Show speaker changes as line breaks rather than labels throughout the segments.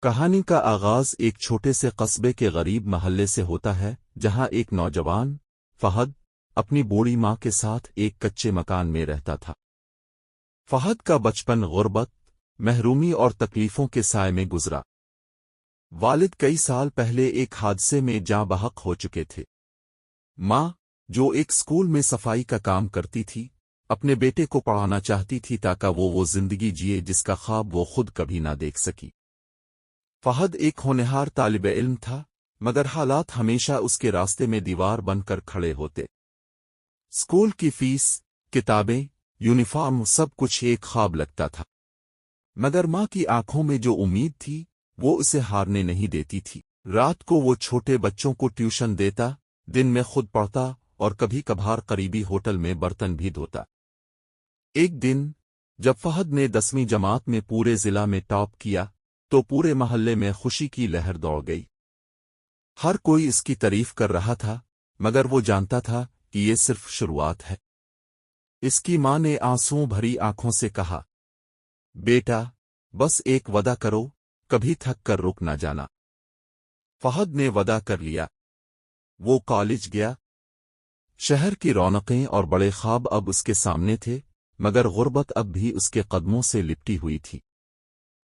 کہانی کا آغاز ایک چھوٹے سے قصبے کے غریب محلے سے ہوتا ہے جہاں ایک نوجوان فہد اپنی بوڑھی ماں کے ساتھ ایک کچے مکان میں رہتا تھا۔ فہد کا بچپن غربت، محرومی اور تکلیفوں کے سائے میں گزرا۔ والد کئی سال پہلے ایک حادثے میں جاں بحق ہو چکے تھے۔ ماں، جو ایک اسکول میں صفائی کا کام کرتی تھی، اپنے بیٹے کو پڑھانا چاہتی تھی تاکہ وہ زندگی جیے جس کا خواب وہ خود کبھی نہ دیکھ سکی۔ فہد ایک ہونہار طالب علم تھا، مگر حالات ہمیشہ اس کے راستے میں دیوار بن کر کھڑے ہوتے۔ اسکول کی فیس، کتابیں، یونیفارم، سب کچھ ایک خواب لگتا تھا، مگر ماں کی آنکھوں میں جو امید تھی وہ اسے ہارنے نہیں دیتی تھی۔ رات کو وہ چھوٹے بچوں کو ٹیوشن دیتا، دن میں خود پڑھتا اور کبھی کبھار قریبی ہوٹل میں برتن بھی دھوتا۔ ایک دن جب فہد نے 10ویں جماعت میں پورے ضلع میں ٹاپ کیا تو پورے محلے میں خوشی کی لہر دوڑ گئی۔ ہر کوئی اس کی تعریف کر رہا تھا، مگر وہ جانتا تھا کہ یہ صرف شروعات ہے۔ اس کی ماں نے آنسوؤں بھری آنکھوں سے کہا، بیٹا، بس ایک وعدہ کرو، کبھی تھک کر رک نہ جانا۔ فہد نے وعدہ کر لیا۔ وہ کالج گیا۔ شہر کی رونقیں اور بڑے خواب اب اس کے سامنے تھے، مگر غربت اب بھی اس کے قدموں سے لپٹی ہوئی تھی۔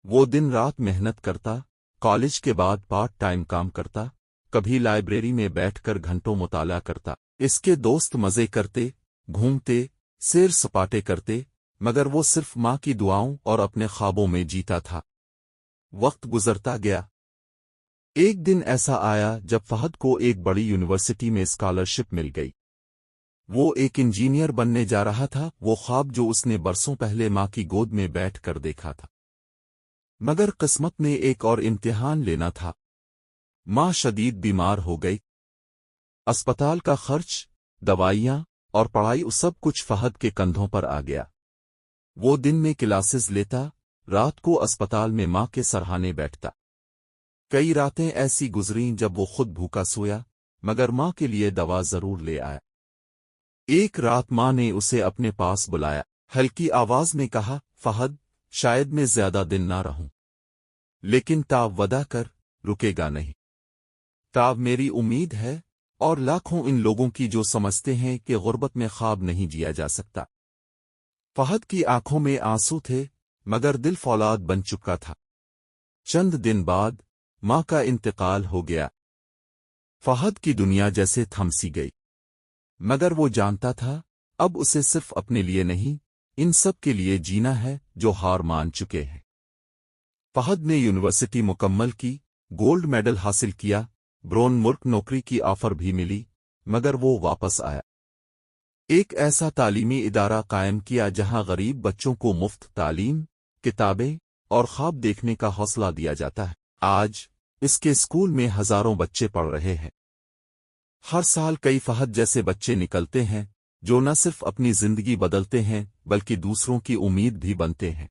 وہ دن رات محنت کرتا، کالج کے بعد پارٹ ٹائم کام کرتا، کبھی لائبریری میں بیٹھ کر گھنٹوں مطالعہ کرتا۔ اس کے دوست مزے کرتے، گھومتے، سیر سپاٹے کرتے، مگر وہ صرف ماں کی دعاؤں اور اپنے خوابوں میں جیتا تھا۔ وقت گزرتا گیا۔ ایک دن ایسا آیا جب فہد کو ایک بڑی یونیورسٹی میں اسکالرشپ مل گئی۔ وہ ایک انجینئر بننے جا رہا تھا، وہ خواب جو اس نے برسوں پہلے ماں کی گود میں بیٹھ کر دیکھا تھا۔ مگر قسمت نے ایک اور امتحان لینا تھا۔ ماں شدید بیمار ہو گئی۔ اسپتال کا خرچ، دوائیاں اور پڑھائی، سب کچھ فہد کے کندھوں پر آ گیا۔ وہ دن میں کلاسز لیتا، رات کو اسپتال میں ماں کے سرہانے بیٹھتا۔ کئی راتیں ایسی گزریں جب وہ خود بھوکا سویا، مگر ماں کے لیے دوا ضرور لے آیا۔ ایک رات ماں نے اسے اپنے پاس بلایا، ہلکی آواز میں کہا، فہد، شاید میں زیادہ دن نہ رہوں، لیکن تاب وعدہ کر، رکے گا نہیں۔ تاب میری امید ہے، اور لاکھوں ان لوگوں کی جو سمجھتے ہیں کہ غربت میں خواب نہیں جیا جا سکتا۔ فہد کی آنکھوں میں آنسو تھے، مگر دل فولاد بن چکا تھا۔ چند دن بعد ماں کا انتقال ہو گیا۔ فہد کی دنیا جیسے تھم سی گئی، مگر وہ جانتا تھا اب اسے صرف اپنے لیے نہیں، ان سب کے لیے جینا ہے جو ہار مان چکے ہیں۔ فہد نے یونیورسٹی مکمل کی، گولڈ میڈل حاصل کیا، برون ملک نوکری کی آفر بھی ملی، مگر وہ واپس آیا۔ ایک ایسا تعلیمی ادارہ قائم کیا جہاں غریب بچوں کو مفت تعلیم، کتابیں اور خواب دیکھنے کا حوصلہ دیا جاتا ہے۔ آج اس کے اسکول میں ہزاروں بچے پڑھ رہے ہیں۔ ہر سال کئی فہد جیسے بچے نکلتے ہیں جو نہ صرف اپنی زندگی بدلتے ہیں بلکہ دوسروں کی امید بھی بنتے ہیں۔